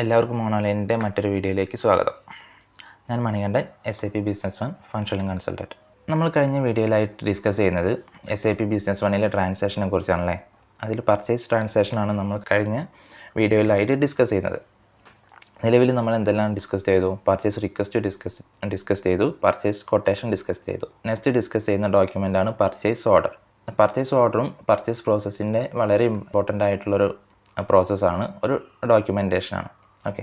എല്ലാവർക്കും ഓൺലൈനിൻ്റെ മറ്റൊരു വീഡിയോയിലേക്ക് സ്വാഗതം. ഞാൻ Manikandan, SAP business one functioning consultant. നമ്മൾ കഴിഞ്ഞ വീഡിയോയിലായിട്ട് ഡിസ്കസ് ചെയ്യുന്നത് SAP ബിസിനസ് വണ്ണിലെ ട്രാൻസാക്ഷനെ കുറിച്ചാണല്ലേ. അതിൽ പർച്ചേസ് ട്രാൻസാക്ഷനാണ് നമ്മൾ കഴിഞ്ഞ വീഡിയോയിലായിട്ട് ഡിസ്കസ് ചെയ്യുന്നത്. നിലവിൽ നമ്മൾ എന്തെല്ലാം ഡിസ്കസ് ചെയ്തു? പർച്ചേസ് റിക്വസ്റ്റ് ഡിസ്കസ് ചെയ്തു, പർച്ചേസ് കൊട്ടേഷൻ ഡിസ്കസ് ചെയ്തു. നെക്സ്റ്റ് ഡിസ്കസ് ചെയ്യുന്ന ഡോക്യുമെൻ്റാണ് പർച്ചേസ് ഓർഡർ. പർച്ചേസ് ഓർഡറും പർച്ചേസ് പ്രോസസ്സിൻ്റെ വളരെ ഇമ്പോർട്ടൻ്റ് ആയിട്ടുള്ളൊരു പ്രോസസ്സാണ്, ഒരു ഡോക്യുമെൻറ്റേഷനാണ്. ഓക്കെ,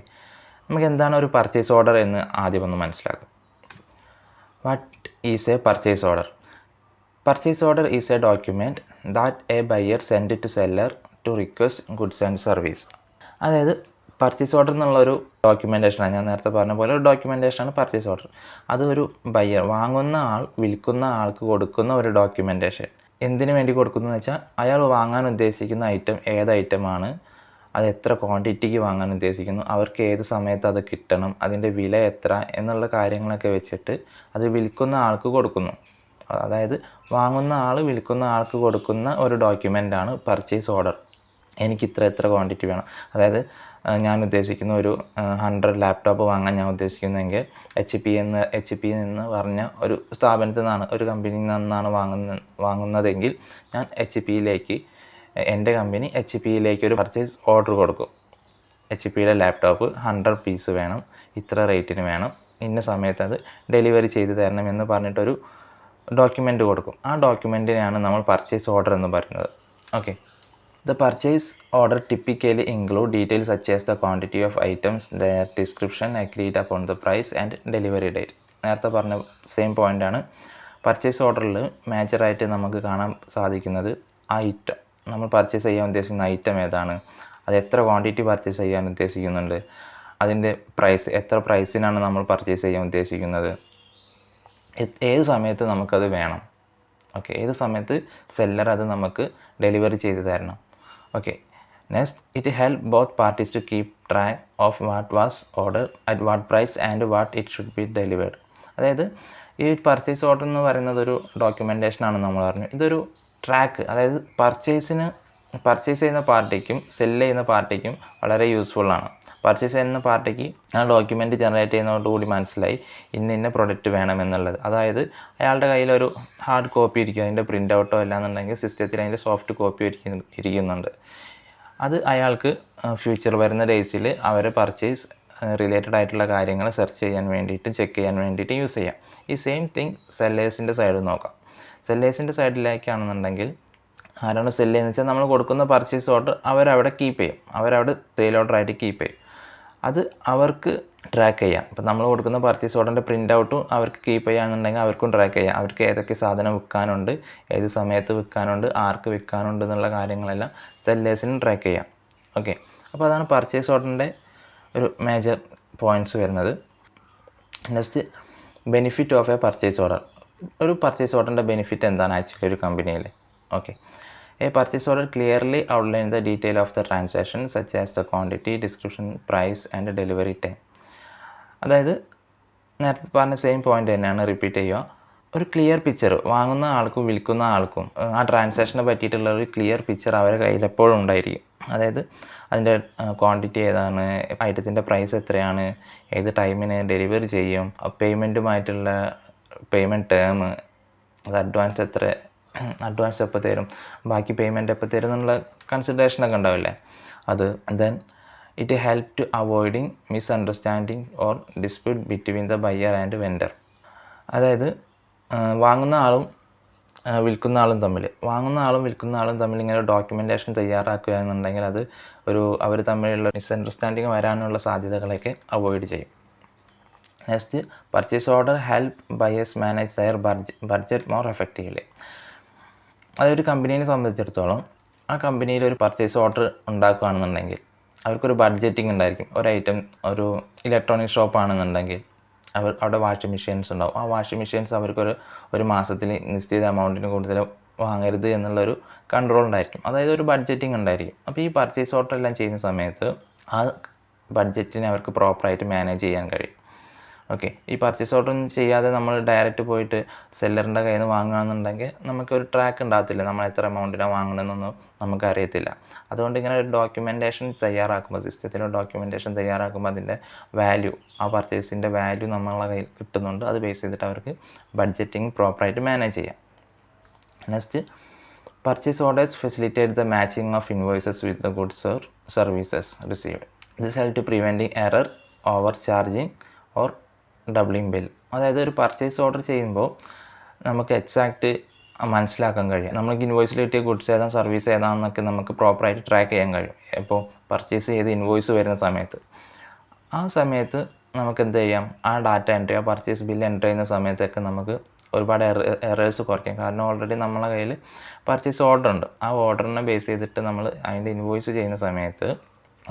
നമുക്ക് എന്താണ് ഒരു പർച്ചേസ് ഓർഡർ എന്ന് ആദ്യം ഒന്ന് മനസ്സിലാക്കാം. What is a purchase order? Purchase order is a document that a buyer send to seller to request goods and service. അതായത് പർച്ചേസ് ഓർഡർ എന്നുള്ളൊരു ഡോക്യുമെൻറ്റേഷനാണ്, ഞാൻ നേരത്തെ പറഞ്ഞ പോലെ ഒരു ഡോക്യുമെൻറ്റേഷനാണ് പർച്ചേസ് ഓർഡർ. അത് ഒരു ബയർ, വാങ്ങുന്ന ആൾ വിൽക്കുന്ന ആൾക്ക് കൊടുക്കുന്ന ഒരു ഡോക്യുമെൻറ്റേഷൻ. എന്തിനു വേണ്ടി കൊടുക്കുന്നതെന്ന് വെച്ചാൽ അയാൾ വാങ്ങാൻ ഉദ്ദേശിക്കുന്ന ഐറ്റം ഏത് ഐറ്റമാണ്, അത് എത്ര ക്വാണ്ടിറ്റിക്ക് വാങ്ങാൻ ഉദ്ദേശിക്കുന്നു, അവർക്ക് ഏത് സമയത്ത് അത് കിട്ടണം, അതിൻ്റെ വില എത്ര എന്നുള്ള കാര്യങ്ങളൊക്കെ വെച്ചിട്ട് അത് വിൽക്കുന്ന ആൾക്ക് കൊടുക്കുന്നു. അതായത് വാങ്ങുന്ന ആൾ വിൽക്കുന്ന ആൾക്ക് കൊടുക്കുന്ന ഒരു ഡോക്യുമെൻ്റാണ് പർച്ചേസ് ഓർഡർ. എനിക്ക് എത്ര ക്വാണ്ടിറ്റി വേണം, അതായത് ഞാൻ ഉദ്ദേശിക്കുന്ന ഒരു 100 ലാപ്ടോപ്പ് വാങ്ങാൻ ഞാൻ ഉദ്ദേശിക്കുന്നതെങ്കിൽ HP എന്ന് പറഞ്ഞ ഒരു സ്ഥാപനത്തിൽ നിന്നാണ്, ഒരു കമ്പനിയിൽ നിന്നാണ് വാങ്ങുന്നതെങ്കിൽ ഞാൻ എൻ്റെ കമ്പനി HP ഒരു പർച്ചേസ് ഓർഡർ കൊടുക്കും. HP ലാപ്ടോപ്പ് 100 പീസ് വേണം, ഇത്ര റേറ്റിന് വേണം, ഇന്ന സമയത്ത് അത് ഡെലിവറി ചെയ്ത് തരണം എന്ന് പറഞ്ഞിട്ടൊരു ഡോക്യുമെൻ്റ് കൊടുക്കും. ആ ഡോക്യുമെൻറ്റിനെയാണ് നമ്മൾ പർച്ചേസ് ഓർഡർ എന്ന് പറയുന്നത്. Okay, the purchase order typically include details such as the quantity of items, their description, agreed upon the price and delivery date. നേരത്തെ പറഞ്ഞ സെയിം പോയിൻ്റാണ്. പർച്ചേസ് ഓർഡറിൽ മേജറായിട്ട് നമുക്ക് കാണാൻ സാധിക്കുന്നത് ഐറ്റം, നമ്മൾ പർച്ചേസ് ചെയ്യാൻ ഉദ്ദേശിക്കുന്ന ഐറ്റം ഏതാണ്, അത് എത്ര ക്വാണ്ടിറ്റി പർച്ചേസ് ചെയ്യാൻ ഉദ്ദേശിക്കുന്നുണ്ട്, അതിൻ്റെ പ്രൈസ്, എത്ര പ്രൈസിനാണ് നമ്മൾ പർച്ചേസ് ചെയ്യാൻ ഉദ്ദേശിക്കുന്നത്, ഏത് സമയത്ത് നമുക്കത് വേണം, ഓക്കെ, ഏത് സമയത്ത് സെല്ലർ അത് നമുക്ക് ഡെലിവറി ചെയ്ത് തരണം. Okay, next it help both parties to keep track of what was order at what price and what it should be delivered. അതായത് ഈ പർച്ചേസ് ഓർഡർ എന്ന് പറയുന്നത് ഒരു ഡോക്യുമെൻറ്റേഷനാണ് നമ്മൾ പറഞ്ഞു. ഇതൊരു ട്രാക്ക്, അതായത് പർച്ചേസ് ചെയ്യുന്ന പാർട്ടിക്കും സെല്ല് ചെയ്യുന്ന പാർട്ടിക്കും വളരെ യൂസ്ഫുള്ളാണ്. പർച്ചേസ് ചെയ്യുന്ന പാർട്ടിക്ക് ആ ഡോക്യുമെൻറ്റ് ജനറേറ്റ് ചെയ്യുന്നതോടുകൂടി മനസ്സിലായി ഇന്ന പ്രൊഡക്റ്റ് വേണമെന്നുള്ളത്. അതായത് അയാളുടെ കയ്യിലൊരു ഹാർഡ് കോപ്പി ഇരിക്കും, അതിൻ്റെ പ്രിൻ്റ് ഔട്ടോ അല്ലാന്നുണ്ടെങ്കിൽ സിസ്റ്റത്തിൽ അതിൻ്റെ സോഫ്റ്റ് കോപ്പി ഇരിക്കുന്നുണ്ട്. അത് അയാൾക്ക് ഫ്യൂച്ചർ വരുന്ന ഡേയ്സിൽ അവരെ പർച്ചേസ് റിലേറ്റഡ് ആയിട്ടുള്ള കാര്യങ്ങൾ സെർച്ച് ചെയ്യാൻ വേണ്ടിയിട്ട്, ചെക്ക് ചെയ്യാൻ വേണ്ടിയിട്ട് യൂസ് ചെയ്യാം. ഈ സെയിം തിങ് സെല്ലേഴ്സിൻ്റെ സൈഡ് നോക്കാം. സെല്ലേഴ്സിൻ്റെ സൈഡിലേക്കാണെന്നുണ്ടെങ്കിൽ ആരാണ് സെല്ല് ചെയ്യുന്നത് വെച്ചാൽ നമ്മൾ കൊടുക്കുന്ന പർച്ചേസ് ഓർഡർ അവരവിടെ കീപ്പ് ചെയ്യും, അവരവിടെ സെയിൽ ഓർഡറായിട്ട് കീപ്പ് ചെയ്യും. അത് അവർക്ക് ട്രാക്ക് ചെയ്യാം. ഇപ്പോൾ നമ്മൾ കൊടുക്കുന്ന പർച്ചേസ് ഓർഡറിൻ്റെ പ്രിൻ്റ് ഔട്ടും അവർക്ക് കീപ്പ് ചെയ്യാന്നുണ്ടെങ്കിൽ അവർക്കും ട്രാക്ക് ചെയ്യാം. അവർക്ക് ഏതൊക്കെ സാധനം വിൽക്കാനുണ്ട്, ഏത് സമയത്ത് വിൽക്കാനുണ്ട്, ആർക്ക് വിൽക്കാനുണ്ട് എന്നുള്ള കാര്യങ്ങളെല്ലാം സെല്ലേഴ്സിനും ട്രാക്ക് ചെയ്യാം. ഓക്കെ, അപ്പോൾ അതാണ് പർച്ചേസ് ഓർഡറിൻ്റെ ഒരു മേജർ പോയിൻറ്റ്സ് വരുന്നത്. Next, benefit of A purchase order. ഒരു പർച്ചേസ് ഓർഡറിൻ്റെ ബെനിഫിറ്റ് എന്താണ് ആക്ച്വലി ഒരു കമ്പനിയിൽ? Okay, a purchase order clearly outlines the detail of the transaction such as the quantity, description, price and delivery time. അതായത് നേരത്തെ പറഞ്ഞ same point തന്നെയാണ് repeat ചെയ്യുക. ഒരു ക്ലിയർ പിക്ചർ വാങ്ങുന്ന ആൾക്കും വിൽക്കുന്ന ആൾക്കും ആ ട്രാൻസാക്ഷനെ പറ്റിയിട്ടുള്ള ഒരു ക്ലിയർ പിക്ചർ അവരുടെ കയ്യിൽ എപ്പോഴും ഉണ്ടായിരിക്കും. അതായത് അതിൻ്റെ ക്വാണ്ടിറ്റി ഏതാണ്, ഐറ്റത്തിൻ്റെ പ്രൈസ് എത്രയാണ്, ഏത് ടൈമിന് ഡെലിവറി ചെയ്യും, പേയ്മെൻറ്റുമായിട്ടുള്ള പേയ്മെൻറ്റ് ടേം, അത് അഡ്വാൻസ് എപ്പോൾ തരും, ബാക്കി പേയ്മെൻറ്റ് എപ്പോൾ തരും എന്നുള്ള കൺസിഡറേഷനൊക്കെ ഉണ്ടാവില്ലേ. അത് then it help to avoiding misunderstanding or dispute between the buyer and vendor. അതായത് വാങ്ങുന്ന ആളും വിൽക്കുന്ന ആളും തമ്മിൽ ഇങ്ങനെ ഡോക്യുമെൻറ്റേഷൻ തയ്യാറാക്കുക എന്നുണ്ടെങ്കിൽ അത് അവർ തമ്മിലുള്ള മിസ്അണ്ടർസ്റ്റാൻഡിങ് വരാനുള്ള സാധ്യതകളൊക്കെ അവോയ്ഡ് ചെയ്യും. Next, purchase order help buyers manage their budget more effectively. അതൊരു കമ്പനീനെ സംബന്ധിച്ചിടത്തോളം ആ കമ്പനിയിൽ ഒരു പർച്ചേസ് ഓർഡർ ഉണ്ടാക്കുകയാണെന്നുണ്ടെങ്കിൽ അവർക്കൊരു ബഡ്ജറ്റിംഗ് ഉണ്ടായിരിക്കും. ഒരു ഐറ്റം, ഒരു ഇലക്ട്രോണിക് ഷോപ്പാണെന്നുണ്ടെങ്കിൽ അവിടെ വാഷിംഗ് മെഷീൻസ് ഉണ്ടാവും. ആ വാഷിംഗ് മെഷീൻസ് ഒരു മാസത്തിൽ നിശ്ചിത എമൗണ്ടിന് കൂടുതൽ വാങ്ങരുത് എന്നുള്ളൊരു കൺട്രോൾ ഉണ്ടായിരിക്കും. അതായത് ഒരു ബഡ്ജറ്റിംഗ് ഉണ്ടായിരിക്കും. അപ്പോൾ ഈ പർച്ചേസ് ഓർഡർ എല്ലാം ചെയ്യുന്ന സമയത്ത് ആ ബഡ്ജറ്റിനെ അവർക്ക് പ്രോപ്പറായിട്ട് മാനേജ് ചെയ്യാൻ കഴിയും. ഓക്കെ, ഈ പർച്ചേസ് ഓർഡർ ഒന്നും ചെയ്യാതെ നമ്മൾ ഡയറക്റ്റ് പോയിട്ട് സെല്ലറിൻ്റെ കയ്യിൽ നിന്ന് വാങ്ങുകയാണെന്നുണ്ടെങ്കിൽ നമുക്കൊരു ട്രാക്ക് ഉണ്ടാകത്തില്ല, നമ്മൾ എത്ര എമൗണ്ടിനാണ് വാങ്ങണമെന്നൊന്നും നമുക്കറിയത്തില്ല. അതുകൊണ്ട് ഇങ്ങനെ ഒരു ഡോക്യുമെൻറ്റേഷൻ തയ്യാറാക്കുമ്പോൾ, സിസ്റ്റത്തിലെ ഡോക്യുമെൻറ്റേഷൻ തയ്യാറാക്കുമ്പോൾ അതിൻ്റെ വാല്യൂ, ആ പർച്ചേസിൻ്റെ വാല്യൂ നമ്മളെ കയ്യിൽ കിട്ടുന്നുണ്ട്. അത് ബേസ് ചെയ്തിട്ട് അവർക്ക് ബഡ്ജറ്റിംഗ് പ്രോപ്പറായിട്ട് മാനേജ് ചെയ്യാം. Next, purchase orders facilitate the matching of invoices with the goods or services received. This helps to preventing error, overcharging or doubling bill. അതായത് ഒരു പർച്ചേസ് ഓർഡർ ചെയ്യുമ്പോൾ നമുക്ക് എക്സാക്റ്റ് മനസ്സിലാക്കാൻ കഴിയും. നമുക്ക് ഇൻവോയ്സിൽ കിട്ടിയ ഗുഡ്സ് ഏതാണ്, സർവീസ് ഏതാണെന്നൊക്കെ നമുക്ക് പ്രോപ്പറായിട്ട് ട്രാക്ക് ചെയ്യാൻ കഴിയും. ഇപ്പോൾ പർച്ചേസ് ചെയ്ത് ഇൻവോയ്സ് വരുന്ന സമയത്ത്, ആ സമയത്ത് നമുക്ക് എന്ത് ചെയ്യാം, ആ ഡാറ്റ എൻട്രി, ആ പർച്ചേസ് ബില്ല് എൻട്രി ചെയ്യുന്ന സമയത്തൊക്കെ നമുക്ക് ഒരുപാട് എറേഴ്സ് കുറയ്ക്കാം. കാരണം ഓൾറെഡി നമ്മളെ കയ്യിൽ പർച്ചേസ് ഓർഡർ ഉണ്ട്. ആ ഓർഡറിനെ ബേസ് ചെയ്തിട്ട് നമ്മൾ അതിൻ്റെ ഇൻവോയ്സ് ചെയ്യുന്ന സമയത്ത്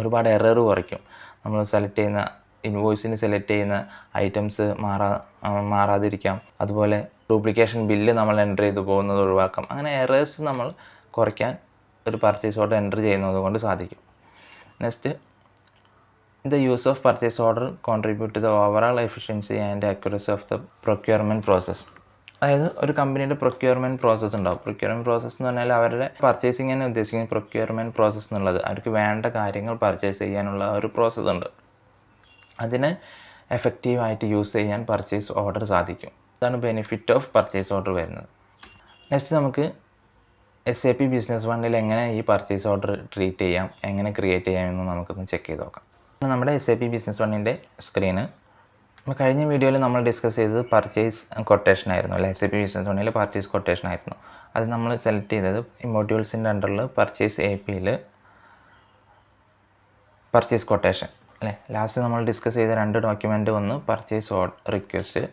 ഒരുപാട് എറർ കുറയ്ക്കും. നമ്മൾ സെലക്ട് ചെയ്യുന്ന ഇൻവോയ്സിന് സെലക്ട് ചെയ്യുന്ന ഐറ്റംസ് മാറാതിരിക്കാം. അതുപോലെ ഡ്യൂപ്ലിക്കേഷൻ ബില്ല് നമ്മൾ എൻ്റർ ചെയ്ത് പോകുന്നത് ഒഴിവാക്കാം. അങ്ങനെ എറേഴ്സ് നമ്മൾ കുറയ്ക്കാൻ ഒരു പർച്ചേസ് ഓർഡർ എൻ്റർ ചെയ്യുന്നത് കൊണ്ട് സാധിക്കും. Next, the use of purchase order contribute to the overall efficiency and accuracy of the procurement process. അതായത് ഒരു കമ്പനിയുടെ പ്രൊക്യൂർമെൻറ്റ് പ്രോസസ്സ് ഉണ്ടാവും. പ്രൊക്യൂർമെൻറ്റ് പ്രോസസ്സ് എന്ന് പറഞ്ഞാൽ അവരുടെ പർച്ചേസിങ്ങിനെ ഉദ്ദേശിക്കുന്ന പ്രൊക്യൂർമെൻറ്റ് പ്രോസസ്സ് എന്നുള്ളത് അവർക്ക് വേണ്ട കാര്യങ്ങൾ പർച്ചേസ് ചെയ്യാനുള്ള ഒരു പ്രോസസ്സ് ഉണ്ട്. അതിനെ എഫക്റ്റീവായിട്ട് യൂസ് ചെയ്യാൻ പർച്ചേസ് ഓർഡർ സാധിക്കും. അതാണ് ബെനിഫിറ്റ് ഓഫ് പർച്ചേസ് ഓർഡർ വരുന്നത്. നെക്സ്റ്റ്, നമുക്ക് SAP ബിസിനസ് വണ്ണിൽ എങ്ങനെ ഈ പർച്ചേസ് ഓർഡർ ട്രീറ്റ് ചെയ്യാം, എങ്ങനെ ക്രിയേറ്റ് ചെയ്യാമെന്ന് നമുക്കൊന്ന് ചെക്ക് ചെയ്ത് നോക്കാം. നമ്മുടെ SAP ബിസിനസ് വണ്ണിൻ്റെ സ്ക്രീന് കഴിഞ്ഞ വീഡിയോയിൽ നമ്മൾ ഡിസ്കസ് ചെയ്തത് പർച്ചേസ് കൊട്ടേഷൻ ആയിരുന്നു അല്ലേ. SAP ബിസിനസ് വണ്ണിൽ പർച്ചേസ് കൊട്ടേഷൻ ആയിരുന്നു. അത് നമ്മൾ സെലക്ട് ചെയ്തത് മൊഡ്യൂൾസിൻ്റെ അണ്ടറിൽ പർച്ചേസ് APയിൽ പർച്ചേസ് കൊട്ടേഷൻ അല്ലേ. ലാസ്റ്റ് നമ്മൾ ഡിസ്കസ് ചെയ്ത 2 ഡോക്യുമെൻ്റ്, ഒന്ന് പർച്ചേസ് റിക്വസ്റ്റ്,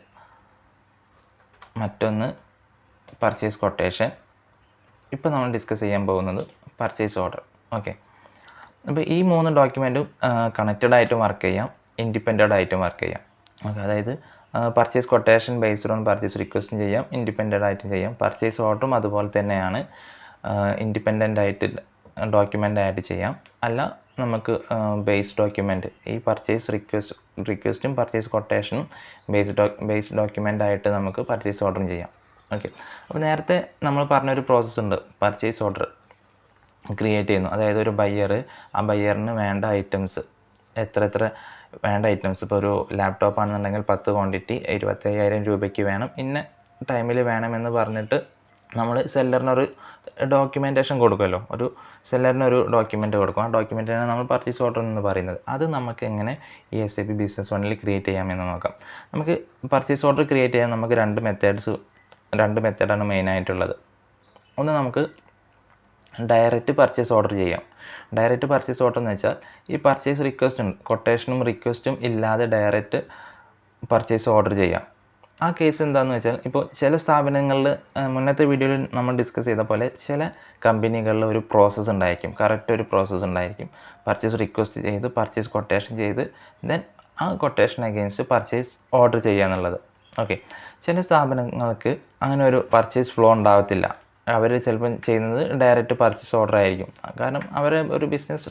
മറ്റൊന്ന് പർച്ചേസ് കൊട്ടേഷൻ. ഇപ്പോൾ നമ്മൾ ഡിസ്കസ് ചെയ്യാൻ പോകുന്നത് പർച്ചേസ് ഓർഡർ. ഓക്കെ, അപ്പോൾ ഈ 3 ഡോക്യുമെൻറ്റും കണക്റ്റഡ് ആയിട്ടും വർക്ക് ചെയ്യാം, ഇൻഡിപെൻഡൻ്റ് ആയിട്ടും വർക്ക് ചെയ്യാം. ഓക്കെ, അതായത് purchase quotation based on purchase റിക്വസ്റ്റും ചെയ്യാം, ഇൻഡിപെൻഡൻ്റ് ആയിട്ടും ചെയ്യാം. പർച്ചേസ് ഓർഡറും അതുപോലെ തന്നെയാണ്, ഇൻഡിപെൻഡൻ്റ് ആയിട്ട് ഡോക്യുമെൻ്റ് ആയിട്ട് ചെയ്യാം. അല്ല, നമുക്ക് ബേസ് ഡോക്യുമെൻ്റ്, ഈ പർച്ചേസ് റിക്വസ്റ്റും പർച്ചേസ് കൊട്ടേഷനും ബേസ് ഡോക്യുമെൻ്റ് ആയിട്ട് നമുക്ക് പർച്ചേസ് ഓർഡറും ചെയ്യാം. ഓക്കെ, അപ്പോൾ നേരത്തെ നമ്മൾ പറഞ്ഞൊരു പ്രോസസ്സ് ഉണ്ട്, പർച്ചേസ് ഓർഡർ ക്രിയേറ്റ് ചെയ്യുന്നു. അതായത് ഒരു ബയ്യർ, ആ ബയ്യറിന് വേണ്ട ഐറ്റംസ് എത്ര വേണ്ട ഐറ്റംസ്, ഇപ്പോൾ ഒരു ലാപ്ടോപ്പ് ആണെന്നുണ്ടെങ്കിൽ 10 ക്വാണ്ടിറ്റി 25,000 രൂപയ്ക്ക് വേണം, ഇന്ന ടൈമിൽ വേണമെന്ന് പറഞ്ഞിട്ട് നമ്മൾ സെല്ലറിനൊരു ഡോക്യുമെൻറ്റേഷൻ കൊടുക്കുമല്ലോ, ഒരു സെല്ലറിനൊരു ഡോക്യുമെൻ്റ് കൊടുക്കും. ആ ഡോക്യുമെൻറ്റാണ് നമ്മൾ പർച്ചേസ് ഓർഡർ എന്ന് പറയുന്നത്. അത് നമുക്ക് എങ്ങനെ ഈ SAP ബിസിനസ് വണ്ണിൽ ക്രിയേറ്റ് ചെയ്യാമെന്ന് നോക്കാം. നമുക്ക് പർച്ചേസ് ഓർഡർ ക്രിയേറ്റ് ചെയ്യാൻ നമുക്ക് 2 മെത്തേഡാണ് മെയിനായിട്ടുള്ളത്. ഒന്ന്, നമുക്ക് ഡയറക്റ്റ് പർച്ചേസ് ഓർഡർ ചെയ്യാം. ഡയറക്റ്റ് പർച്ചേസ് ഓർഡർ എന്ന് വെച്ചാൽ ഈ പർച്ചേസ് റിക്വസ്റ്റും കൊട്ടേഷനും റിക്വസ്റ്റും ഇല്ലാതെ ഡയറക്റ്റ് പർച്ചേസ് ഓർഡർ ചെയ്യാം. ആ കേസ് എന്താണെന്ന് വെച്ചാൽ, ഇപ്പോൾ ചില സ്ഥാപനങ്ങളിൽ മുന്നത്തെ വീഡിയോയിൽ നമ്മൾ ഡിസ്കസ് ചെയ്ത പോലെ ചില കമ്പനികളിൽ ഒരു പ്രോസസ്സ് ഉണ്ടായിരിക്കും, കറക്റ്റ് ഒരു പ്രോസസ്സ് ഉണ്ടായിരിക്കും. പർച്ചേസ് റിക്വസ്റ്റ് ചെയ്ത് പർച്ചേസ് കൊട്ടേഷൻ ചെയ്ത് ദെൻ ആ കൊട്ടേഷൻ അഗെയിൻസ്റ്റ് പർച്ചേസ് ഓർഡർ ചെയ്യുക എന്നുള്ളത്. ഓക്കെ, ചില സ്ഥാപനങ്ങൾക്ക് അങ്ങനെ ഒരു പർച്ചേസ് ഫ്ലോ ഉണ്ടാകത്തില്ല. അവർ ചിലപ്പം ചെയ്യുന്നത് ഡയറക്റ്റ് പർച്ചേസ് ഓർഡർ ആയിരിക്കും. കാരണം അവരെ ഒരു ബിസിനസ്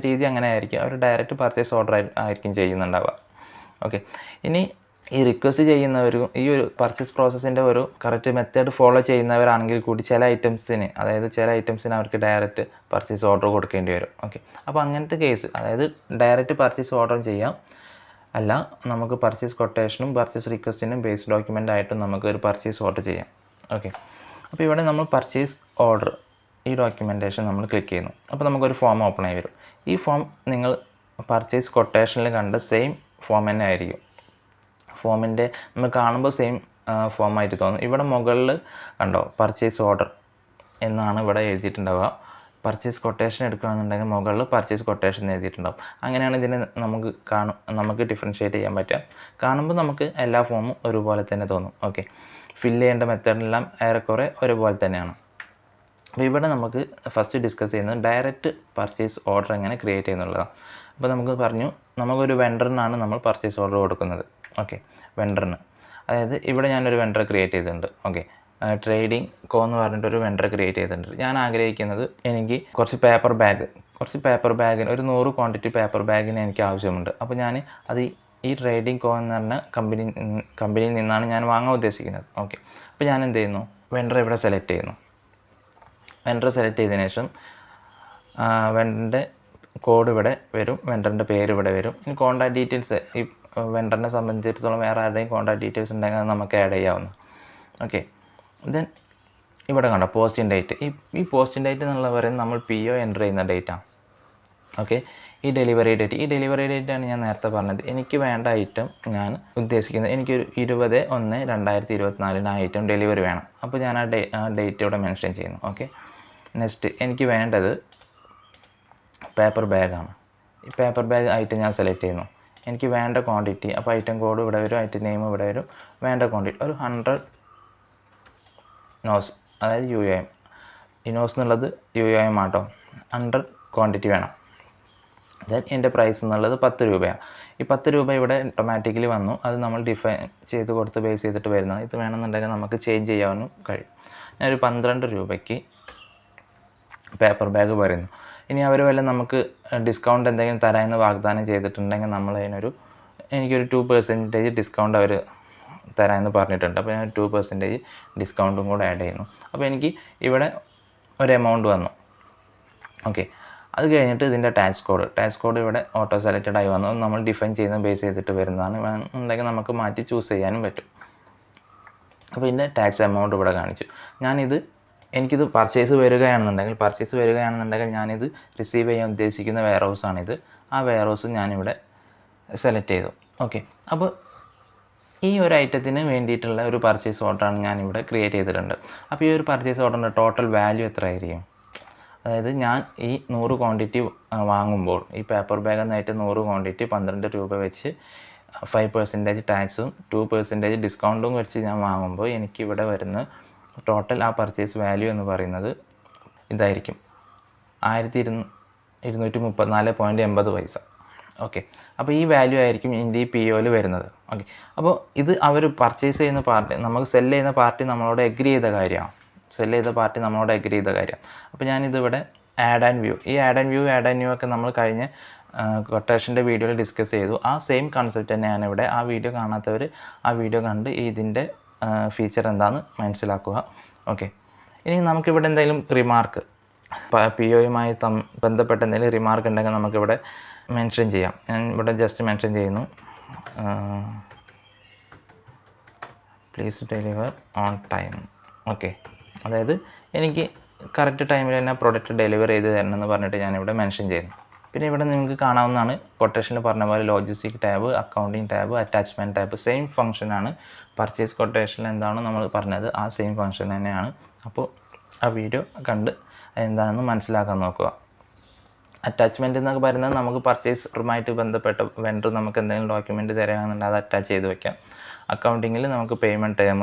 രീതി അങ്ങനെ ആയിരിക്കും, അവർ ഡയറക്റ്റ് പർച്ചേസ് ഓർഡർ ആയിരിക്കും ചെയ്യുന്നുണ്ടാവുക. ഓക്കെ, ഇനി ഈ റിക്വസ്റ്റ് ചെയ്യുന്നവരും ഈ ഒരു പർച്ചേസ് പ്രോസസ്സിൻ്റെ ഒരു കറക്റ്റ് മെത്തേഡ് ഫോളോ ചെയ്യുന്നവരാണെങ്കിൽ കൂടി ചില ഐറ്റംസിന് അവർക്ക് ഡയറക്റ്റ് പർച്ചേസ് ഓർഡർ കൊടുക്കേണ്ടി വരും. ഓക്കെ, അപ്പോൾ അങ്ങനത്തെ കേസ്, അതായത് ഡയറക്റ്റ് പർച്ചേസ് ഓർഡർ ചെയ്യാം, അല്ല നമുക്ക് പർച്ചേസ് കൊട്ടേഷനും പർച്ചേസ് റിക്വസ്റ്റിനും ബേസ് ഡോക്യുമെൻ്റ് ആയിട്ടും നമുക്ക് ഒരു പർച്ചേസ് ഓർഡർ ചെയ്യാം. ഓക്കെ, അപ്പോൾ ഇവിടെ നമ്മൾ പർച്ചേസ് ഓർഡർ ഈ ഡോക്യുമെൻറ്റേഷൻ നമ്മൾ ക്ലിക്ക് ചെയ്യുന്നു. അപ്പോൾ നമുക്കൊരു ഫോം ഓപ്പൺ ആയി വരും. ഈ ഫോം നിങ്ങൾ പർച്ചേസ് കൊട്ടേഷനിൽ കണ്ട സെയിം ഫോം തന്നെ ആയിരിക്കും. ഫോമിൻ്റെ നമ്മൾ കാണുമ്പോൾ സെയിം ഫോമായിട്ട് തോന്നും. ഇവിടെ മുകളിൽ കണ്ടോ പർച്ചേസ് ഓർഡർ എന്നാണ് ഇവിടെ എഴുതിയിട്ടുണ്ടാവുക. പർച്ചേസ് കൊട്ടേഷൻ എടുക്കുകയാണെന്നുണ്ടെങ്കിൽ മുകളിൽ പർച്ചേസ് കൊട്ടേഷൻ എഴുതിയിട്ടുണ്ടാവും. അങ്ങനെയാണ് ഇതിനെ നമുക്ക് ഡിഫറൻഷ്യേറ്റ് ചെയ്യാൻ പറ്റുക. കാണുമ്പോൾ നമുക്ക് എല്ലാ ഫോമും ഒരുപോലെ തന്നെ തോന്നും. ഓക്കെ, ഫില്ല് ചെയ്യേണ്ട മെത്തേഡെല്ലാം ഏറെക്കുറെ ഒരുപോലെ തന്നെയാണ്. അപ്പോൾ ഇവിടെ നമുക്ക് ഫസ്റ്റ് ഡിസ്കസ് ചെയ്യുന്നത് ഡയറക്റ്റ് പർച്ചേസ് ഓർഡർ എങ്ങനെ ക്രിയേറ്റ് ചെയ്യുന്നുള്ളതാണ്. അപ്പോൾ നമുക്ക് പറഞ്ഞു, നമുക്കൊരു വെണ്ടറിനാണ് നമ്മൾ പർച്ചേസ് ഓർഡർ കൊടുക്കുന്നത്. ഓക്കെ, വെണ്ടറിന്, അതായത് ഇവിടെ ഞാനൊരു വെണ്ടർ ക്രിയേറ്റ് ചെയ്തിട്ടുണ്ട്. ഓക്കെ, ട്രേഡിംഗ് കോ എന്ന് പറഞ്ഞിട്ടൊരു വെണ്ടർ ക്രിയേറ്റ് ചെയ്തിട്ടുണ്ട്. ഞാൻ ആഗ്രഹിക്കുന്നത് എനിക്ക് കുറച്ച് പേപ്പർ ബാഗിന് ഒരു 100 ക്വാണ്ടിറ്റി പേപ്പർ ബാഗിന് എനിക്ക് ആവശ്യമുണ്ട്. അപ്പോൾ ഞാൻ അത് ഈ ട്രേഡിംഗ് കോ എന്ന് പറഞ്ഞ കമ്പനിയിൽ നിന്നാണ് ഞാൻ വാങ്ങാൻ ഉദ്ദേശിക്കുന്നത്. ഓക്കെ, അപ്പോൾ ഞാൻ എന്ത് ചെയ്യുന്നു, വെണ്ടർ ഇവിടെ സെലക്ട് ചെയ്യുന്നു. വെണ്ടർ സെലക്ട് ചെയ്തതിന് ശേഷം വെണ്ടറിൻ്റെ കോഡ് ഇവിടെ വരും, വെണ്ടറിൻ്റെ പേര് ഇവിടെ വരും. ഇനി കോൺടാക്ട് ഡീറ്റെയിൽസ് ഈ വെണ്ടറിനെ സംബന്ധിച്ചിടത്തോളം വേറെ ആരുടെയും കോൺടാക്ട് ഡീറ്റെയിൽസ് ഉണ്ടെങ്കിൽ അത് നമുക്ക് ആഡ് ചെയ്യാവുന്നു. ഓക്കെ, ദെൻ ഇവിടെ കണ്ടോ പോസ്റ്റിംഗ് ഡേറ്റ്. ഈ പോസ്റ്റിംഗ് ഡേറ്റ് എന്നുള്ള പറയുന്നത് നമ്മൾ PO എൻ്റർ ചെയ്യുന്ന ഡേറ്റാണ്. ഓക്കെ, ഈ ഡെലിവറി ഡേറ്റാണ് ഞാൻ നേരത്തെ പറഞ്ഞത്. എനിക്ക് വേണ്ട ഐറ്റം ഞാൻ ഉദ്ദേശിക്കുന്നത് എനിക്കൊരു 20/1/2024 ഐറ്റം ഡെലിവറി വേണം. അപ്പോൾ ഞാൻ ആ ഡേറ്റ് ഇവിടെ മെൻഷൻ ചെയ്യുന്നു. ഓക്കെ, നെക്സ്റ്റ് എനിക്ക് വേണ്ടത് പേപ്പർ ബാഗാണ്. ഈ പേപ്പർ ബാഗ് ഐറ്റം ഞാൻ സെലക്ട് ചെയ്യുന്നു. എനിക്ക് വേണ്ട ക്വാണ്ടിറ്റി, അപ്പോൾ ഐറ്റം കോഡ് ഇവിടെ വരും, ഐറ്റം നെയിം ഇവിടെ വരും. വേണ്ട ക്വാണ്ടിറ്റി ഒരു 100 നോസ്, അതായത് UAM. ഈ നോസ് എന്നുള്ളത് UAM ആട്ടോ. 100 ക്വാണ്ടിറ്റി വേണം. ദെൻ എൻ്റെ പ്രൈസ് എന്നുള്ളത് 10 രൂപയാണ്. ഈ 10 രൂപ ഇവിടെ ഓട്ടോമാറ്റിക്കലി വന്നു. അത് നമ്മൾ ഡിഫൈൻ ചെയ്ത് കൊടുത്ത് ബേസ് ചെയ്തിട്ട് വരുന്നത്. ഇത് വേണമെന്നുണ്ടെങ്കിൽ നമുക്ക് ചേഞ്ച് ചെയ്യാനും കഴിയും. ഞാനൊരു 12 രൂപയ്ക്ക് പേപ്പർ ബാഗ് പറയുന്നു. ഇനി അവർ വല്ല നമുക്ക് ഡിസ്കൗണ്ട് എന്തെങ്കിലും തരാമെന്ന് വാഗ്ദാനം ചെയ്തിട്ടുണ്ടെങ്കിൽ നമ്മൾ എനിക്കൊരു 2% ഡിസ്കൗണ്ട് അവർ തരാമെന്ന് പറഞ്ഞിട്ടുണ്ട്. അപ്പോൾ ഞാൻ 2% ഡിസ്കൗണ്ടും കൂടെ ആഡ് ചെയ്യുന്നു. അപ്പോൾ എനിക്ക് ഇവിടെ ഒരു എമൗണ്ട് വന്നു. ഓക്കെ, അത് കഴിഞ്ഞിട്ട് ഇതിൻ്റെ ടാക്സ് കോഡ് ഇവിടെ ഓട്ടോ സെലക്റ്റഡ് ആയി വന്നു. നമ്മൾ ഡിഫൈൻ ചെയ്യുന്ന ബേസ് ചെയ്തിട്ട് വരുന്നതാണ്. വേണമെന്നുണ്ടെങ്കിൽ നമുക്ക് മാറ്റി ചൂസ് ചെയ്യാനും പറ്റും. അപ്പോൾ ഇതിൻ്റെ ടാക്സ് എമൗണ്ട് ഇവിടെ കാണിച്ചു. എനിക്കിത് പർച്ചേസ് വരികയാണെന്നുണ്ടെങ്കിൽ ഞാനിത് റിസീവ് ചെയ്യാൻ ഉദ്ദേശിക്കുന്ന വെയർ ഹൗസാണിത്. ആ വെയർ ഹൗസ് ഞാനിവിടെ സെലക്ട് ചെയ്തു. ഓക്കെ, അപ്പോൾ ഈ ഒരു ഐറ്റത്തിന് വേണ്ടിയിട്ടുള്ള ഒരു പർച്ചേസ് ഓർഡറാണ് ഞാനിവിടെ ക്രിയേറ്റ് ചെയ്തിട്ടുണ്ട്. അപ്പോൾ ഈ ഒരു പർച്ചേസ് ഓർഡറിൻ്റെ ടോട്ടൽ വാല്യൂ എത്ര ആയിരിക്കും? അതായത് ഞാൻ ഈ 100 ക്വാണ്ടിറ്റി വാങ്ങുമ്പോൾ ഈ പേപ്പർ ബാഗ് എന്നായിട്ട് 100 ക്വാണ്ടിറ്റി 12 രൂപ വെച്ച് 5% ടാക്സും 2% ഡിസ്കൗണ്ടും വെച്ച് ഞാൻ വാങ്ങുമ്പോൾ എനിക്കിവിടെ വരുന്ന ടോട്ടൽ ആ പർച്ചേസ് വാല്യൂ എന്ന് പറയുന്നത് ഇതായിരിക്കും, 1234.80 പൈസ. ഓക്കെ, അപ്പോൾ ഈ വാല്യൂ ആയിരിക്കും എൻ്റെ ഈ POയിൽ വരുന്നത്. ഓക്കെ, അപ്പോൾ ഇത് അവർ പർച്ചേസ് ചെയ്യുന്ന പാർട്ടി, നമുക്ക് സെല്ല് ചെയ്യുന്ന പാർട്ടി നമ്മളോട് എഗ്രി ചെയ്ത കാര്യമാണ്. അപ്പോൾ ഞാനിതിവിടെ ആഡ് ആൻഡ് വ്യൂ ഒക്കെ നമ്മൾ കഴിഞ്ഞ കൊട്ടേഷൻ്റെ വീഡിയോയിൽ ഡിസ്കസ് ചെയ്തു. ആ സെയിം കൺസെപ്റ്റ് തന്നെയാണ് ഇവിടെ. ആ വീഡിയോ കാണാത്തവർ ആ വീഡിയോ കണ്ട് ഇതിൻ്റെ ഫീച്ചർ എന്താണെന്ന് മനസ്സിലാക്കുക. ഓക്കെ, ഇനി നമുക്കിവിടെ എന്തെങ്കിലും റിമാർക്ക് POയുമായി ബന്ധപ്പെട്ട എന്തെങ്കിലും റിമാർക്ക് ഉണ്ടെങ്കിൽ നമുക്കിവിടെ മെൻഷൻ ചെയ്യാം. ഞാൻ ഇവിടെ ജസ്റ്റ് മെൻഷൻ ചെയ്യുന്നു, please deliver on time. Okay, അതായത് എനിക്ക് കറക്റ്റ് ടൈമിൽ തന്നെ പ്രൊഡക്റ്റ് ഡെലിവർ ചെയ്ത് തരണം എന്ന് പറഞ്ഞിട്ട് ഞാനിവിടെ മെൻഷൻ ചെയ്യുന്നു. പിന്നെ ഇവിടെ നിങ്ങൾക്ക് കാണാവുന്നതാണ് കൊട്ടേഷനിൽ പറഞ്ഞ പോലെ logistic tab, accounting tab, attachment tab. Same ഫംഗ്ഷനാണ് പർച്ചേസ് കൊട്ടേഷനിൽ എന്താണോ നമ്മൾ പറഞ്ഞത് ആ സെയിം ഫംഗ്ഷൻ തന്നെയാണ്. അപ്പോൾ ആ വീഡിയോ കണ്ട് എന്താണെന്ന് മനസ്സിലാക്കാൻ നോക്കുക. അറ്റാച്ച്മെൻറ്റ് എന്നൊക്കെ പറയുന്നത് നമുക്ക് പർച്ചേസുമായിട്ട് ബന്ധപ്പെട്ട വെണ്ടർ നമുക്ക് എന്തെങ്കിലും ഡോക്യുമെൻറ്റ് തരാമെന്നുണ്ടെങ്കിൽ അത് അറ്റാച്ച് ചെയ്ത് വയ്ക്കാം. അക്കൗണ്ടിങ്ങിൽ നമുക്ക് പേയ്മെൻറ്റ് ടൈം,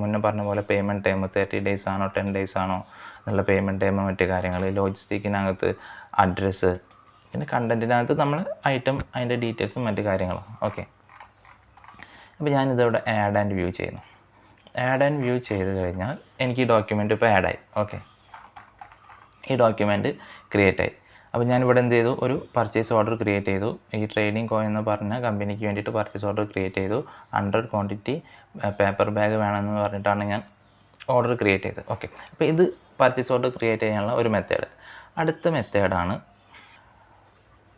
മുന്നേ പറഞ്ഞ പോലെ പേയ്മെൻറ്റ് ടൈം 30 days ആണോ 10 days ആണോ എന്നുള്ള പേയ്മെൻറ്റ് ടൈം, മറ്റ് കാര്യങ്ങൾ. ലോജിസ്റ്റിക്കിനകത്ത് അഡ്രസ്സ്, പിന്നെ കണ്ടൻറ്റിനകത്ത് നമ്മൾ ഐറ്റം, അതിൻ്റെ ഡീറ്റെയിൽസും മറ്റ് കാര്യങ്ങളും. ഓക്കെ, അപ്പോൾ ഞാനിതവിടെ ആഡ് ആൻഡ് വ്യൂ ചെയ്യുന്നു. ആഡ് ആൻഡ് വ്യൂ ചെയ്ത് കഴിഞ്ഞാൽ എനിക്ക് ഈ ഡോക്യുമെൻറ്റ് ഇപ്പോൾ ആഡായി. ഓക്കെ, ഈ ഡോക്യുമെൻറ്റ് ക്രിയേറ്റ് ആയി. അപ്പോൾ ഞാനിവിടെ എന്ത് ചെയ്തു, ഒരു പർച്ചേസ് ഓർഡർ ക്രിയേറ്റ് ചെയ്തു. ഈ ട്രേഡിംഗ് കോ എന്ന് പറഞ്ഞ കമ്പനിക്ക് വേണ്ടിയിട്ട് പർച്ചേസ് ഓർഡർ ക്രിയേറ്റ് ചെയ്തു. 100 ക്വാണ്ടിറ്റി പേപ്പർ ബാഗ് വേണമെന്ന് പറഞ്ഞിട്ടാണ് ഞാൻ ഓർഡർ ക്രിയേറ്റ് ചെയ്തത്. ഓക്കെ, അപ്പോൾ ഇത് പർച്ചേസ് ഓർഡർ ക്രിയേറ്റ് ചെയ്യാനുള്ള ഒരു മെത്തേഡ്. അടുത്ത മെത്തേഡാണ്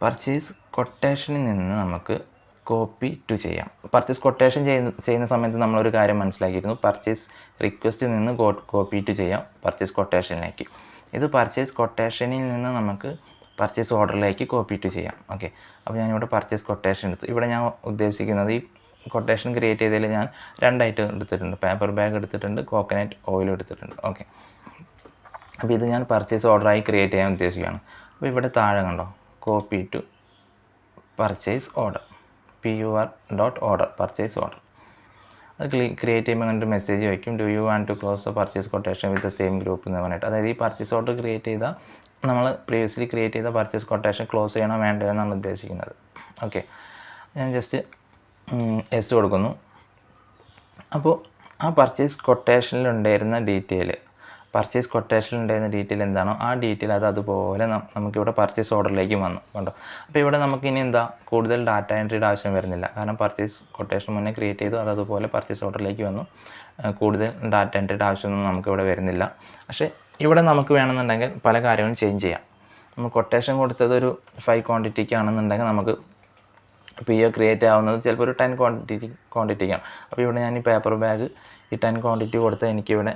പർച്ചേസ് കൊട്ടേഷനിൽ നിന്ന് നമുക്ക് കോപ്പി ടു ചെയ്യാം. പർച്ചേസ് കൊട്ടേഷൻ ചെയ്യുന്ന സമയത്ത് നമ്മളൊരു കാര്യം മനസ്സിലാക്കിയിരുന്നു, പർച്ചേസ് റിക്വസ്റ്റിൽ നിന്ന് കോപ്പി ടു ചെയ്യാം പർച്ചേസ് കൊട്ടേഷനിലേക്ക്. ഇത് പർച്ചേസ് കൊട്ടേഷനിൽ നിന്ന് നമുക്ക് പർച്ചേസ് ഓർഡറിലേക്ക് കോപ്പി ടു ചെയ്യാം. ഓക്കെ, അപ്പോൾ ഞാനിവിടെ പർച്ചേസ് കൊട്ടേഷൻ എടുത്തു. ഇവിടെ ഞാൻ ഉദ്ദേശിക്കുന്നത് ഈ കൊട്ടേഷൻ ക്രിയേറ്റ് ചെയ്തതിൽ ഞാൻ 2 ഐറ്റം എടുത്തിട്ടുണ്ട്, പേപ്പർ ബാഗ് എടുത്തിട്ടുണ്ട്, കോക്കനട്ട് ഓയിലും എടുത്തിട്ടുണ്ട്. ഓക്കെ, അപ്പോൾ ഇത് ഞാൻ പർച്ചേസ് ഓർഡറായി ക്രിയേറ്റ് ചെയ്യാൻ ഉദ്ദേശിക്കുകയാണ്. അപ്പോൾ ഇവിടെ താഴെ കണ്ടോ, copy to purchase order, PUR.order purchase order. അത് ക്രിയേറ്റ് ചെയ്യുമ്പോൾ അങ്ങനെ ഒരു മെസ്സേജ് വയ്ക്കും, do you want to close the purchase quotation with the same group എന്ന് പറഞ്ഞിട്ട്. അതായത് ഈ പർച്ചേസ് ഓർഡർ ക്രിയേറ്റ് ചെയ്ത നമ്മൾ പ്രീവിയസ്ലി ക്രിയേറ്റ് ചെയ്ത പർച്ചേസ് കൊട്ടേഷൻ ക്ലോസ് ചെയ്യണോ വേണ്ടോ എന്നാണ് ഉദ്ദേശിക്കുന്നത്. ഓക്കെ, ഞാൻ ജസ്റ്റ് എസ് കൊടുക്കുന്നു. അപ്പോൾ ആ പർച്ചേസ് കൊട്ടേഷനിലുണ്ടായിരുന്ന ഡീറ്റെയിൽ എന്താണോ ആ ഡീറ്റെയിൽ അതുപോലെ നമുക്കിവിടെ പർച്ചേസ് ഓർഡറിലേക്ക് വന്നു കണ്ടോ. അപ്പോൾ ഇവിടെ നമുക്കിനി കൂടുതൽ ഡാറ്റ എൻട്രിയുടെ ആവശ്യം വരുന്നില്ല, കാരണം പർച്ചേസ് കൊട്ടേഷൻ മുന്നേ ക്രിയേറ്റ് ചെയ്തു, അതുപോലെ പർച്ചേസ് ഓർഡറിലേക്ക് വന്നു. കൂടുതൽ ഡാറ്റ എൻട്രിയുടെ ആവശ്യമൊന്നും നമുക്കിവിടെ വരുന്നില്ല. പക്ഷേ ഇവിടെ നമുക്ക് വേണമെന്നുണ്ടെങ്കിൽ പല കാര്യങ്ങളും ചേഞ്ച് ചെയ്യാം. നമ്മൾ കൊട്ടേഷൻ കൊടുത്തത് ഒരു 5 ക്വാണ്ടിറ്റിക്കാണെന്നുണ്ടെങ്കിൽ നമുക്ക് PO ക്രിയേറ്റ് ആവുന്നത് ചിലപ്പോൾ ഒരു 10 ക്വാണ്ടിറ്റിക്കാണ്. അപ്പോൾ ഇവിടെ ഞാൻ ഈ പേപ്പർ ബാഗ് ഈ 10 ക്വാണ്ടിറ്റി കൊടുത്താൽ എനിക്കിവിടെ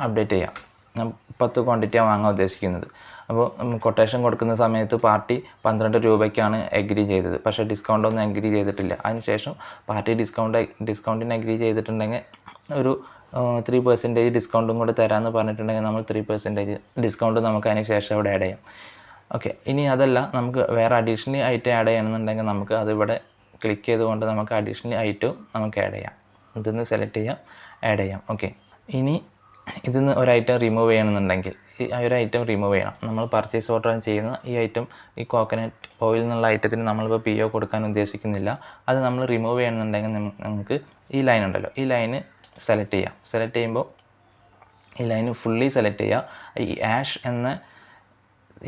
അപ്ഡേറ്റ് ചെയ്യാം. ഞാൻ 10 ക്വാണ്ടിറ്റിയാണ് വാങ്ങാൻ ഉദ്ദേശിക്കുന്നത്. അപ്പോൾ കൊട്ടേഷൻ കൊടുക്കുന്ന സമയത്ത് പാർട്ടി 12 രൂപയ്ക്കാണ് എഗ്രി ചെയ്തത്, പക്ഷേ ഡിസ്കൗണ്ടൊന്നും എഗ്രി ചെയ്തിട്ടില്ല. അതിനുശേഷം പാർട്ടി ഡിസ്കൗണ്ടിന് എഗ്രി ചെയ്തിട്ടുണ്ടെങ്കിൽ ഒരു 3% ഡിസ്കൗണ്ടും കൂടെ തരാമെന്ന് പറഞ്ഞിട്ടുണ്ടെങ്കിൽ നമ്മൾ 3% ഡിസ്കൗണ്ട് നമുക്ക് അതിന് ശേഷം ഇവിടെ ആഡ് ചെയ്യാം. ഓക്കെ, ഇനി അതല്ല നമുക്ക് വേറെ അഡീഷണൽ ഐറ്റം ആഡ് ചെയ്യണമെന്നുണ്ടെങ്കിൽ നമുക്ക് അതിവിടെ ക്ലിക്ക് ചെയ്തുകൊണ്ട് നമുക്ക് അഡീഷണൽ ഐറ്റവും നമുക്ക് ആഡ് ചെയ്യാം. ഇതിന്ന് സെലക്ട് ചെയ്യാം, ആഡ് ചെയ്യാം. ഓക്കെ, ഇനി ഇതിന്ന് ഒരു ഐറ്റം റിമൂവ് ചെയ്യണമെന്നുണ്ടെങ്കിൽ ഈ ഒരു ഐറ്റം റിമൂവ് ചെയ്യണം. നമ്മൾ പർച്ചേസ് ഓർഡർ ചെയ്യുന്ന ഈ ഐറ്റം, ഈ കോക്കനട്ട് ഓയിൽ എന്നുള്ള ഐറ്റത്തിന് നമ്മളിപ്പോൾ PO കൊടുക്കാൻ ഉദ്ദേശിക്കുന്നില്ല. അത് നമ്മൾ റിമൂവ് ചെയ്യണമെന്നുണ്ടെങ്കിൽ നമുക്ക് ഈ ലൈൻ ഉണ്ടല്ലോ, ഈ ലൈന് സെലക്ട് ചെയ്യാം. സെലക്ട് ചെയ്യുമ്പോൾ ഈ ലൈന് ഫുള്ളി സെലക്ട് ചെയ്യുക. ഈ ആഷ് എന്ന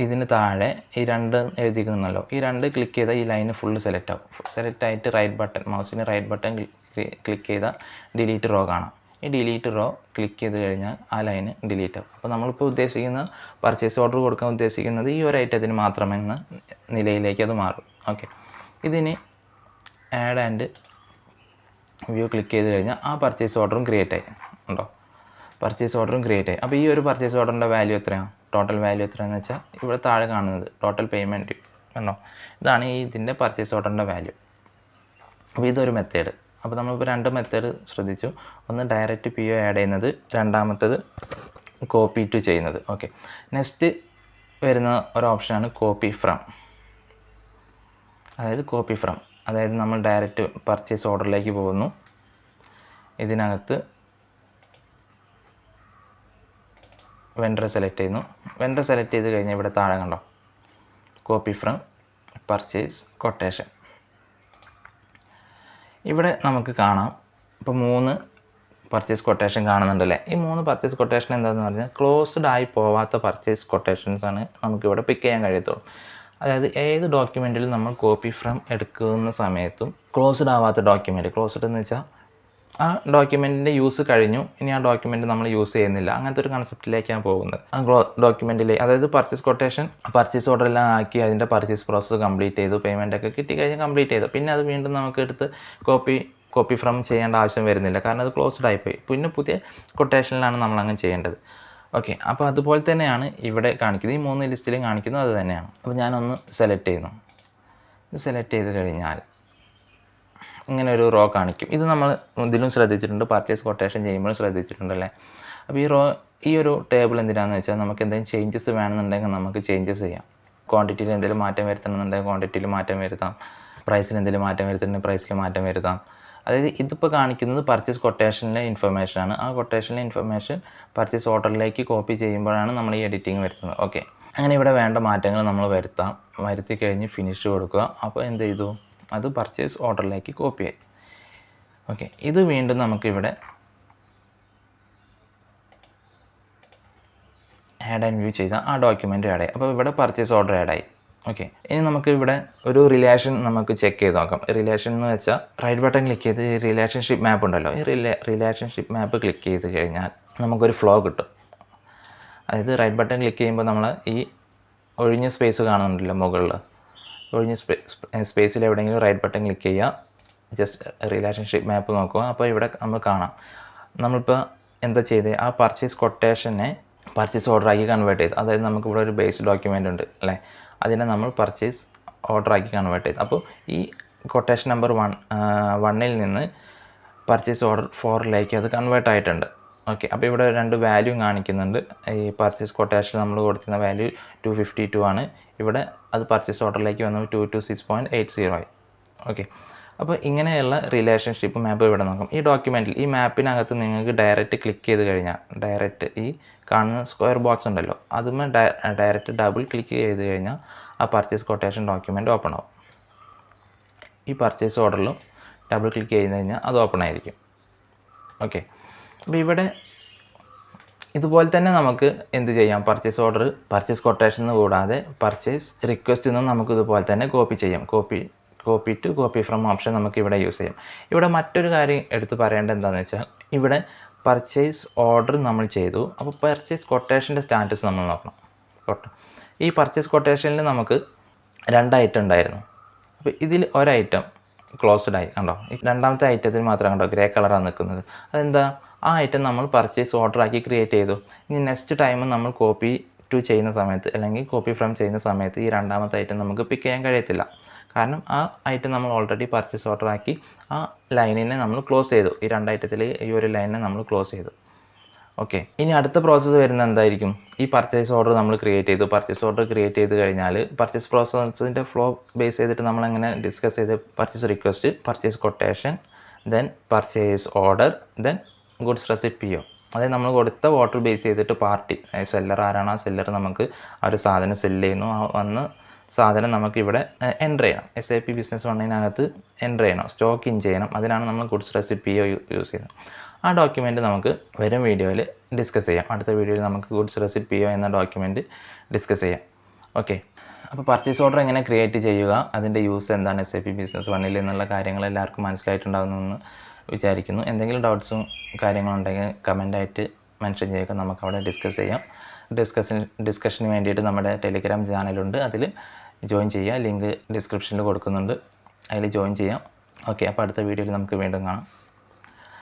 ഇതിന് താഴെ ഈ 2 എഴുതിയിരുന്നല്ലോ, ഈ 2 ക്ലിക്ക് ചെയ്താൽ ഈ ലൈന് ഫുള്ള് സെലക്ട് ആവും. സെലക്ട് ആയിട്ട് റൈറ്റ് ബട്ടൺ, മൗസിന് റൈറ്റ് ബട്ടൺ ക്ലിക്ക് ചെയ്താൽ ഡിലീറ്റ് റോ കാണാം. ഈ ഡിലീറ്റ് റോ ക്ലിക്ക് ചെയ്ത് കഴിഞ്ഞാൽ ആ ലൈന് ഡിലീറ്റ് ആവും. അപ്പോൾ നമ്മളിപ്പോൾ ഉദ്ദേശിക്കുന്ന പർച്ചേസ് ഓർഡർ കൊടുക്കാൻ ഉദ്ദേശിക്കുന്നത് ഈ ഒരു ഐറ്റത്തിന് മാത്രമെന്ന നിലയിലേക്ക് അത് മാറും. ഓക്കെ, ഇതിന് ആഡ് ആൻഡ് വ്യൂ ക്ലിക്ക് ചെയ്ത് കഴിഞ്ഞാൽ ആ പർച്ചേസ് ഓർഡറും ക്രിയേറ്റ് ആയി ഉണ്ടോ, പർച്ചേസ് ഓർഡറും ക്രിയേറ്റ് ആയി. അപ്പോൾ ഈ ഒരു പർച്ചേസ് ഓർഡറിൻ്റെ വാല്യൂ എത്രയാണ്, ടോട്ടൽ വാല്യൂ എത്രയാണെന്ന് വെച്ചാൽ ഇവിടെ താഴെ കാണുന്നത് ടോട്ടൽ പേയ്മെൻറ്റ് കണ്ടോ, ഇതാണ് ഇതിൻ്റെ പർച്ചേസ് ഓർഡറിൻ്റെ വാല്യൂ. അപ്പോൾ ഇതൊരു മെത്തേഡ്. അപ്പോൾ നമ്മളിപ്പോൾ 2 മെത്തേഡ് ശ്രദ്ധിച്ചു. ഒന്ന് ഡയറക്റ്റ് PO ആഡ് ചെയ്യുന്നത്, രണ്ടാമത്തത് കോപ്പി ടു ചെയ്യുന്നത്. ഓക്കെ, നെക്സ്റ്റ് വരുന്ന ഒരു ഓപ്ഷനാണ് കോപ്പി ഫ്രം. അതായത് നമ്മൾ ഡയറക്റ്റ് പർച്ചേസ് ഓർഡറിലേക്ക് പോകുന്നു. ഇതിനകത്ത് വെണ്ടർ സെലക്ട് ചെയ്യുന്നു. വെണ്ടർ സെലക്ട് ചെയ്ത് കഴിഞ്ഞാൽ ഇവിടെ താഴെ കണ്ടോ കോപ്പി ഫ്രം പർച്ചേസ് കൊട്ടേഷൻ. ഇവിടെ നമുക്ക് കാണാം ഇപ്പോൾ 3 പർച്ചേസ് കൊട്ടേഷൻ കാണുന്നുണ്ടല്ലേ. ഈ 3 പർച്ചേസ് കൊട്ടേഷൻ എന്താണെന്ന് പറഞ്ഞാൽ ക്ലോസ്ഡ് ആയി പോവാത്ത പർച്ചേസ് കൊട്ടേഷൻസാണ് നമുക്കിവിടെ പിക്ക് ചെയ്യാൻ കഴിയത്തുള്ളൂ. അതായത് ഏത് ഡോക്യുമെൻറ്റിലും നമ്മൾ കോപ്പി ഫ്രം എടുക്കുന്ന സമയത്തും ക്ലോസ്ഡ് ആവാത്ത ഡോക്യുമെൻറ്റ്, ക്ലോസ്ഡ് എന്ന് വെച്ചാൽ ആ ഡോക്യുമെൻറ്റിൻ്റെ യൂസ് കഴിഞ്ഞു, ഇനി ആ ഡോക്യുമെൻറ്റ് നമ്മൾ യൂസ് ചെയ്യുന്നില്ല, അങ്ങനത്തെ ഒരു കൺസെപ്റ്റിലേക്കാണ് പോകുന്നത്. ആ ഡോക്യുമെൻറ്റിലേക്ക് അതായത് പർച്ചേസ് കൊട്ടേഷൻ പർച്ചേസ് ഓർഡറെല്ലാം ആക്കി അതിൻ്റെ പർച്ചേസ് പ്രോസസ്സ് കംപ്ലീറ്റ് ചെയ്തു, പേയ്മെൻറ്റൊക്കെ കിട്ടിക്കഴിഞ്ഞാൽ കംപ്ലീറ്റ് ചെയ്തു. പിന്നെ അത് വീണ്ടും നമുക്ക് എടുത്ത് കോപ്പി ഫ്രം ചെയ്യേണ്ട ആവശ്യം വരുന്നില്ല, കാരണം അത് ക്ലോസ്ഡ് ആയിപ്പോയി. പിന്നെ പുതിയ കൊട്ടേഷനിലാണ് നമ്മളങ്ങനെ ചെയ്യേണ്ടത്. ഓക്കെ, അപ്പോൾ അതുപോലെ തന്നെയാണ് ഇവിടെ കാണിക്കുന്നത്. ഈ 3 ലിസ്റ്റിലും കാണിക്കുന്നത് അത് തന്നെയാണ്. അപ്പോൾ ഞാനൊന്ന് സെലക്ട് ചെയ്യുന്നു. ഇത് സെലക്ട് ചെയ്ത് കഴിഞ്ഞാൽ ഇങ്ങനെ ഒരു റോ കാണിക്കും. ഇത് നമ്മൾ ഇതിലും ശ്രദ്ധിച്ചിട്ടുണ്ട്, പർച്ചേസ് കൊട്ടേഷൻ ചെയ്യുമ്പോഴും ശ്രദ്ധിച്ചിട്ടുണ്ടല്ലേ. അപ്പോൾ ഈ ഒരു ടേബിൾ എന്തിനാണെന്ന് വെച്ചാൽ നമുക്ക് എന്തെങ്കിലും ചേഞ്ചസ് വേണമെന്നുണ്ടെങ്കിൽ നമുക്ക് ചേഞ്ചസ് ചെയ്യാം. ക്വാണ്ടിറ്റിയിൽ എന്തെങ്കിലും മാറ്റം വരുത്തണമെന്നുണ്ടെങ്കിൽ ക്വാണ്ടിറ്റിയിൽ മാറ്റം വരുത്താം, പ്രൈസിൽ എന്തെങ്കിലും മാറ്റം വരുത്തണമെങ്കിൽ പ്രൈസിൽ മാറ്റം വരുത്താം. അതായത് ഇതിപ്പോൾ കാണിക്കുന്നത് പർച്ചേസ് കൊട്ടേഷനിലെ ഇൻഫർമേഷനാണ്. ആ കൊട്ടേഷനിലെ ഇൻഫർമേഷൻ പർച്ചേസ് ഓർഡറിലേക്ക് കോപ്പി ചെയ്യുമ്പോഴാണ് നമ്മൾ ഈ എഡിറ്റിംഗ് വരുത്തുന്നത്. ഓക്കെ, അങ്ങനെ ഇവിടെ വേണ്ട മാറ്റങ്ങൾ നമ്മൾ വരുത്തി കഴിഞ്ഞ് ഫിനിഷ് കൊടുക്കുക. അപ്പോൾ എന്ത് ചെയ്തു, അത് പർച്ചേസ് ഓർഡറിലേക്ക് കോപ്പിയായി. ഓക്കെ, ഇത് വീണ്ടും നമുക്കിവിടെ ആഡ് ആൻഡ് വ്യൂ ചെയ്താൽ ആ ഡോക്യുമെൻറ്റ് ആഡ് ആയി. അപ്പോൾ ഇവിടെ പർച്ചേസ് ഓർഡർ ആഡ് ആയി. ഓക്കെ, ഇനി നമുക്ക് ഇവിടെ ഒരു റിലേഷൻ നമുക്ക് ചെക്ക് ചെയ്ത് നോക്കാം. റിലേഷൻ എന്ന് വെച്ചാൽ റൈറ്റ് ബട്ടൺ ക്ലിക്ക് ചെയ്ത് ഈ റിലേഷൻഷിപ്പ് മാപ്പ് ഉണ്ടല്ലോ, ഈ റിലേഷൻഷിപ്പ് മാപ്പ് ക്ലിക്ക് ചെയ്ത് കഴിഞ്ഞാൽ നമുക്കൊരു ഫ്ലോ കിട്ടും. അതായത് റൈറ്റ് ബട്ടൺ ക്ലിക്ക് ചെയ്യുമ്പോൾ നമ്മൾ ഈ ഒഴിഞ്ഞ സ്പേസ് കാണുന്നുണ്ടല്ലോ മുകളിൽ, ഒഴിഞ്ഞ സ്പേസിൽ എവിടെയെങ്കിലും റൈറ്റ് ബട്ടൺ ക്ലിക്ക് ചെയ്യുക, ജസ്റ്റ് റിലേഷൻഷിപ്പ് മാപ്പ് നോക്കുക. അപ്പോൾ ഇവിടെ നമ്മൾ കാണാം നമ്മളിപ്പോൾ എന്താ ചെയ്തത്, ആ പർച്ചേസ് കൊട്ടേഷനെ പർച്ചേസ് ഓർഡറാക്കി കൺവേർട്ട് ചെയ്തു. അതായത് നമുക്കിവിടെ ഒരു ബേസ് ഡോക്യുമെൻ്റ് ഉണ്ട് അല്ലേ, അതിനെ നമ്മൾ പർച്ചേസ് ഓർഡറാക്കി കൺവേർട്ട് ചെയ്തു. അപ്പോൾ ഈ കൊട്ടേഷൻ നമ്പർ 1 നിന്ന് പർച്ചേസ് ഓർഡർ 4 അത് കൺവേർട്ട് ആയിട്ടുണ്ട്. ഓക്കെ, അപ്പോൾ ഇവിടെ 2 വാല്യൂ കാണിക്കുന്നുണ്ട്. ഈ പർച്ചേസ് കൊട്ടേഷൻ നമ്മൾ കൊടുക്കുന്ന വാല്യൂ 252 ആണ്. ഇവിടെ അത് പർച്ചേസ് ഓർഡറിലേക്ക് വന്നു 226.80 ആയി. ഓക്കെ, അപ്പോൾ ഇങ്ങനെയുള്ള റിലേഷൻഷിപ്പ് മാപ്പ് ഇവിടെ നോക്കാം. ഈ ഡോക്യുമെൻറ്റിൽ ഈ മാപ്പിനകത്ത് നിങ്ങൾക്ക് ഡയറക്റ്റ് ക്ലിക്ക് ചെയ്ത് കഴിഞ്ഞാൽ ഡയറക്റ്റ് ഈ കാണുന്ന സ്ക്വയർ ബോക്സ് ഉണ്ടല്ലോ, അതുമേ ഡയറക്റ്റ് ഡബിൾ ക്ലിക്ക് ചെയ്ത് കഴിഞ്ഞാൽ ആ പർച്ചേസ് കൊട്ടേഷൻ ഡോക്യുമെൻറ്റ് ഓപ്പൺ ആവും. ഈ പർച്ചേസ് ഓർഡറിലും ഡബിൾ ക്ലിക്ക് ചെയ്ത് കഴിഞ്ഞാൽ അത് ഓപ്പൺ ആയിരിക്കും. ഓക്കെ, അപ്പോൾ ഇവിടെ ഇതുപോലെ തന്നെ നമുക്ക് എന്ത് ചെയ്യാം, പർച്ചേസ് ഓർഡർ പർച്ചേസ് കൊട്ടേഷൻ കൂടാതെ പർച്ചേസ് റിക്വസ്റ്റ് നിന്നും നമുക്ക് ഇതുപോലെ തന്നെ കോപ്പി ചെയ്യാം. Copy to copy from option നമുക്ക് ഇവിടെ യൂസ് ചെയ്യാം. ഇവിടെ മറ്റൊരു കാര്യം എടുത്ത് പറയേണ്ടത് എന്താണെന്ന് വെച്ചാൽ ഇവിടെ പർച്ചേസ് ഓർഡർ നമ്മൾ ചെയ്തു. അപ്പോൾ പർച്ചേസ് കൊട്ടേഷൻ്റെ സ്റ്റാറ്റസ് നമ്മൾ നോക്കണം. ഈ പർച്ചേസ് കൊട്ടേഷനിൽ നമുക്ക് 2 ഐറ്റം ഉണ്ടായിരുന്നു. അപ്പോൾ ഇതിൽ ഒരൈറ്റം ക്ലോസ്ഡ് ആയി കണ്ടോ. ഈ രണ്ടാമത്തെ ഐറ്റത്തിൽ മാത്രം കണ്ടോ ഗ്രേ കളറാണ് നിൽക്കുന്നത്. അതെന്താ, ആ ഐറ്റം നമ്മൾ പർച്ചേസ് ഓർഡർ ആക്കി ക്രിയേറ്റ് ചെയ്തു. ഇനി നെക്സ്റ്റ് ടൈം നമ്മൾ കോപ്പി ടു ചെയ്യുന്ന സമയത്ത് അല്ലെങ്കിൽ കോപ്പി ഫ്രം ചെയ്യുന്ന സമയത്ത് ഈ രണ്ടാമത്തെ ഐറ്റം നമുക്ക് പിക്ക് ചെയ്യാൻ കഴിയത്തില്ല. കാരണം ആ ഐറ്റം നമ്മൾ ഓൾറെഡി പർച്ചേസ് ഓർഡർ ആക്കി ആ ലൈനിനെ നമ്മൾ ക്ലോസ് ചെയ്തു. ഈ 2 ഐറ്റത്തിൽ ഈ ഒരു ലൈനിനെ നമ്മൾ ക്ലോസ് ചെയ്തു. ഓക്കെ, ഇനി അടുത്ത പ്രോസസ്സ് വരുന്നത് എന്തായിരിക്കും? ഈ പർച്ചേസ് ഓർഡർ നമ്മൾ ക്രിയേറ്റ് ചെയ്തു. പർച്ചേസ് ഓർഡർ ക്രിയേറ്റ് ചെയ്ത് കഴിഞ്ഞാൽ പർച്ചേസ് പ്രോസസ്സിൻ്റെ ഫ്ലോ ബേസ് ചെയ്തിട്ട് നമ്മളെങ്ങനെ ഡിസ്കസ് ചെയ്ത് purchase request, purchase quotation, then purchase order, then goods receipt PO. അതായത് നമ്മൾ കൊടുത്ത ഓർഡർ ബേസ് ചെയ്തിട്ട് പാർട്ടി സെല്ലർ ആരാണ്, ആ സെല്ലർ നമുക്ക് ആ ഒരു സാധനം സെല്ല് ചെയ്യുന്നു. ആ വന്ന് സാധനം നമുക്കിവിടെ എൻ്റർ ചെയ്യണം. SAP ബിസിനസ് വണ്ണിനകത്ത് എൻ്റർ ചെയ്യണം, സ്റ്റോക്ക് ഇൻ ചെയ്യണം. അതിനാണ് നമ്മൾ ഗുഡ്സ് റെസിപ്റ്റ് PO യൂസ് ചെയ്യുന്നത്. ആ ഡോക്യുമെൻറ്റ് നമുക്ക് വരും വീഡിയോയിൽ ഡിസ്കസ് ചെയ്യാം. അടുത്ത വീഡിയോയിൽ നമുക്ക് ഗുഡ്സ് റെസിപ്റ്റ് PO എന്ന ഡോക്യുമെൻറ്റ് ഡിസ്കസ് ചെയ്യാം. ഓക്കെ, അപ്പോൾ പർച്ചേസ് ഓർഡർ എങ്ങനെ ക്രിയേറ്റ് ചെയ്യുക, അതിൻ്റെ യൂസ് എന്താണ് SAP ബിസിനസ് വണ്ണിൽ എന്നുള്ള കാര്യങ്ങൾ എല്ലാവർക്കും മനസ്സിലായിട്ടുണ്ടാകുമെന്ന് വിചാരിക്കുന്നു. എന്തെങ്കിലും ഡൗട്ട്സും കാര്യങ്ങളുണ്ടെങ്കിൽ കമൻ്റായിട്ട് മെൻഷൻ ചെയ്യുക, നമുക്കവിടെ ഡിസ്കസ് ചെയ്യാം. ഡിസ്കഷന് വേണ്ടിയിട്ട് നമ്മുടെ ടെലിഗ്രാം ചാനലുണ്ട്, അതിൽ ജോയിൻ ചെയ്യുക. ലിങ്ക് ഡിസ്ക്രിപ്ഷനിൽ കൊടുക്കുന്നുണ്ട്, അതിൽ ജോയിൻ ചെയ്യാം. ഓക്കെ, അപ്പോൾ അടുത്ത വീഡിയോയിൽ നമുക്ക് വീണ്ടും കാണാം.